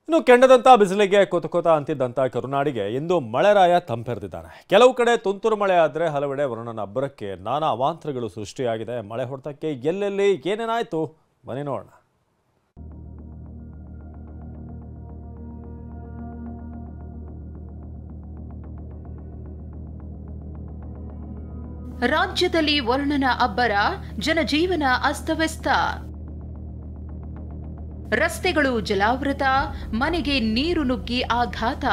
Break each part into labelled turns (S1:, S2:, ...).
S1: ಇನ್ನು ಕೆಂಡದಂತ ಬಿಸಿಲಿಗೆ ಕೊತ ಅಂತಿದ್ದಂತ ಕರುನಾಡಿಗೆ ಇಂದು ಮಳೆರಾಯ ತಂಪೆರೆದಿದ್ದಾನೆ. ಕೆಲವು ಕಡೆ ತುಂತುರು ಮಳೆ ಆದರೆ ಹಲವೆಡೆ ವರುಣನ ಅಬ್ಬರಕ್ಕೆ ನಾನಾ ಅವಾಂತರಗಳು ಸೃಷ್ಟಿಯಾಗಿದೆ. ಮಳೆ ಹೊಡೆತಕ್ಕೆ ಎಲ್ಲೆಲ್ಲಿ ಏನೇನಾಯ್ತು ಬನ್ನಿ ನೋಡೋಣ.
S2: ರಾಜ್ಯದಲ್ಲಿ ವರುಣನ ಅಬ್ಬರ, ಜನಜೀವನ ಅಸ್ತವ್ಯಸ್ತ. ರಸ್ತೆಗಳು ಜಲಾವೃತ, ಮನೆಗೆ ನೀರು ನುಗ್ಗಿ ಆಘಾತ.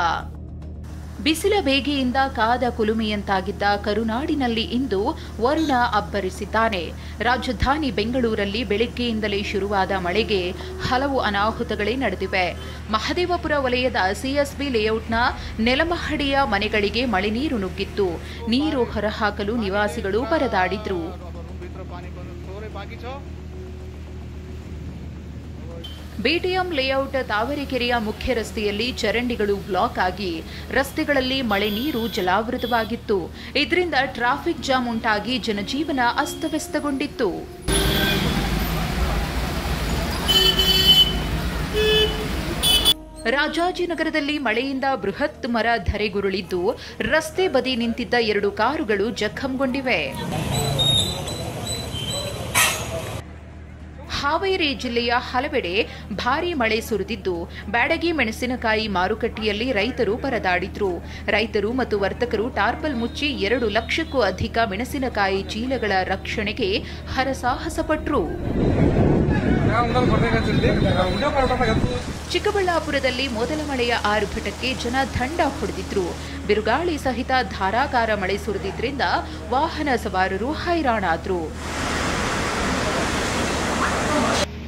S2: ಬಿಸಿಲ ಬೇಗೆಯಿಂದ ಕಾದ ಕುಲುಮೆಯಂತಾಗಿದ್ದ ಕರುನಾಡಿನಲ್ಲಿ ಇಂದು ವರುಣ ಅಬ್ಬರಿಸಿದ್ದಾನೆ. ರಾಜಧಾನಿ ಬೆಂಗಳೂರಲ್ಲಿ ಬೆಳಗ್ಗೆಯಿಂದಲೇ ಶುರುವಾದ ಮಳೆಗೆ ಹಲವು ಅನಾಹುತಗಳೇ ನಡೆದಿವೆ. ಮಹದೇವಪುರ ವಲಯದ ಸಿಎಸ್ಬಿ ಲೇಔಟ್ನ ನೆಲಮಹಡಿಯ ಮನೆಗಳಿಗೆ ಮಳೆ ನೀರು ನುಗ್ಗಿತ್ತು. ನೀರು ಹೊರಹಾಕಲು ನಿವಾಸಿಗಳು ಪರದಾಡಿದ್ರು. ಬಿಟಿಎಂ ಲೇಔಟ್ ತಾವರೆಕೆರೆಯ ಮುಖ್ಯ ರಸ್ತೆಯಲ್ಲಿ ಚರಂಡಿಗಳು ಬ್ಲಾಕ್ ಆಗಿ ರಸ್ತೆಗಳಲ್ಲಿ ಮಳೆ ನೀರು ಜಲಾವೃತವಾಗಿತ್ತು. ಇದರಿಂದ ಟ್ರಾಫಿಕ್ ಜಾಮ್ ಉಂಟಾಗಿ ಜನಜೀವನ ಅಸ್ತವ್ಯಸ್ತಗೊಂಡಿತ್ತು. ರಾಜಾಜಿನಗರದಲ್ಲಿ ಮಳೆಯಿಂದ ಬೃಹತ್ ಮರ ಧರೆಗುರುಳಿದ್ದು ರಸ್ತೆ ಬದಿ ನಿಂತಿದ್ದ 2 ಕಾರುಗಳು ಜಖಂಗೊಂಡಿವೆ. ಹಾವೇರಿ ಜಿಲ್ಲೆಯ ಹಲವೆಡೆ ಭಾರೀ ಮಳೆ ಸುರಿದಿದ್ದು ಬ್ಯಾಡಗಿ ಮೆಣಸಿನಕಾಯಿ ಮಾರುಕಟ್ಟೆಯಲ್ಲಿ ರೈತರು ಪರದಾಡಿದ್ರು. ರೈತರು ಮತ್ತು ವರ್ತಕರು ಟಾರ್ಪಲ್ ಮುಚ್ಚಿ 2 ಲಕ್ಷಕ್ಕೂ ಅಧಿಕ ಮೆಣಸಿನಕಾಯಿ ಚೀಲಗಳ ರಕ್ಷಣೆಗೆ ಹರಸಾಹಸಪಟ್ರು. ಚಿಕ್ಕಬಳ್ಳಾಪುರದಲ್ಲಿ ಮೊದಲ ಮಳೆಯ ಆರ್ಭಟಕ್ಕೆ ಜನ ದಂಡ ಹೊಡೆದಿದ್ರು. ಬಿರುಗಾಳಿ ಸಹಿತ ಧಾರಾಕಾರ ಮಳೆ ಸುರಿದಿದ್ರಿಂದ ವಾಹನ ಸವಾರರು ಹೈರಾಣಾದ್ರು.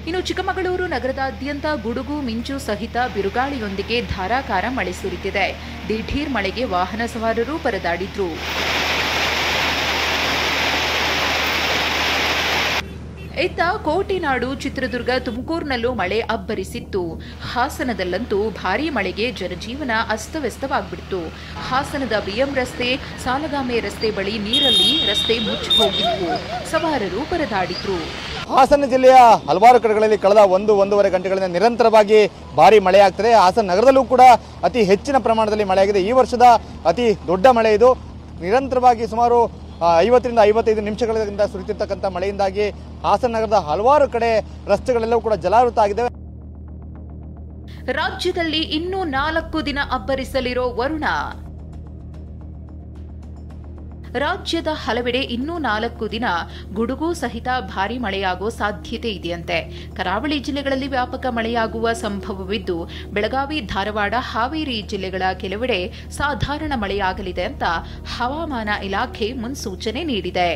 S2: ಇನ್ನು ಚಿಕ್ಕಮಗಳೂರು ನಗರದಾದ್ಯಂತ ಗುಡುಗು ಮಿಂಚು ಸಹಿತ ಬಿರುಗಾಳಿಯೊಂದಿಗೆ ಧಾರಾಕಾರ ಮಳೆ ಸುರಿದಿದೆ. ದಿಢೀರ್ ಮಳೆಗೆ ವಾಹನ ಸವಾರರು ಪರದಾಡಿದ್ರು. ಇತ್ತ ಕೋಟೆನಾಡು ಚಿತ್ರದುರ್ಗ ತುಮಕೂರಿನಲ್ಲೂ ಮಳೆ ಅಬ್ಬರಿಸಿತ್ತು. ಹಾಸನದಲ್ಲಂತೂ ಭಾರೀ ಮಳೆಗೆ ಜನಜೀವನ ಅಸ್ತವ್ಯಸ್ತವಾಗಿಬಿಡ್ತು. ಹಾಸನದ ಬಿಎಂ ರಸ್ತೆ, ಸಾಲಗಾಮೆ ರಸ್ತೆ ಬಳಿ ನೀರಲ್ಲಿ ರಸ್ತೆ ಮುಚ್ಚಿ ಹೋಗಿದ್ವು. ಸವಾರರು ಪರದಾಡಿದ್ರು.
S3: ಹಾಸನ ಜಿಲ್ಲೆಯ ಹಲವಾರು ಕಡೆಗಳಲ್ಲಿ ಕಳೆದ 1-1.5 ಗಂಟೆಗಳಿಂದ ನಿರಂತರವಾಗಿ ಭಾರಿ ಮಳೆಯಾಗ್ತದೆ. ಹಾಸನ ನಗರದಲ್ಲೂ ಕೂಡ ಅತಿ ಹೆಚ್ಚಿನ ಪ್ರಮಾಣದಲ್ಲಿ ಮಳೆಯಾಗಿದೆ. ಈ ವರ್ಷದ ಅತಿ ದೊಡ್ಡ ಮಳೆ ಇದು. ನಿರಂತರವಾಗಿ ಸುಮಾರು 50-55 ನಿಮಿಷಗಳಿಂದ ಸುರಿತಿರ್ತಕ್ಕಂಥ ಮಳೆಯಿಂದಾಗಿ ಹಾಸನ ನಗರದ ಹಲವಾರು ಕಡೆ ರಸ್ತೆಗಳೆಲ್ಲವೂ ಕೂಡ ಜಲಾವೃತ ಆಗಿದ್ದಾವೆ.
S2: ರಾಜ್ಯದಲ್ಲಿ ಇನ್ನೂ 4 ದಿನ ಅಬ್ಬರಿಸಲಿರೋ ವರುಣ. ರಾಜ್ಯದ ಹಲವೆಡೆ ಇನ್ನೂ 4 ದಿನ ಗುಡುಗು ಸಹಿತ ಭಾರೀ ಮಳೆಯಾಗುವ ಸಾಧ್ಯತೆ ಇದೆಯಂತೆ. ಕರಾವಳಿ ಜಿಲ್ಲೆಗಳಲ್ಲಿ ವ್ಯಾಪಕ ಮಳೆಯಾಗುವ ಸಂಭವವಿದ್ದು ಬೆಳಗಾವಿ, ಧಾರವಾಡ, ಹಾವೇರಿ ಜಿಲ್ಲೆಗಳ ಕೆಲವೆಡೆ ಸಾಧಾರಣ ಮಳೆಯಾಗಲಿದೆ ಅಂತ ಹವಾಮಾನ ಇಲಾಖೆ ಮುನ್ಸೂಚನೆ ನೀಡಿದೆ.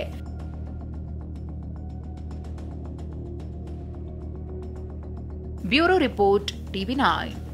S2: Bureau report, TV9.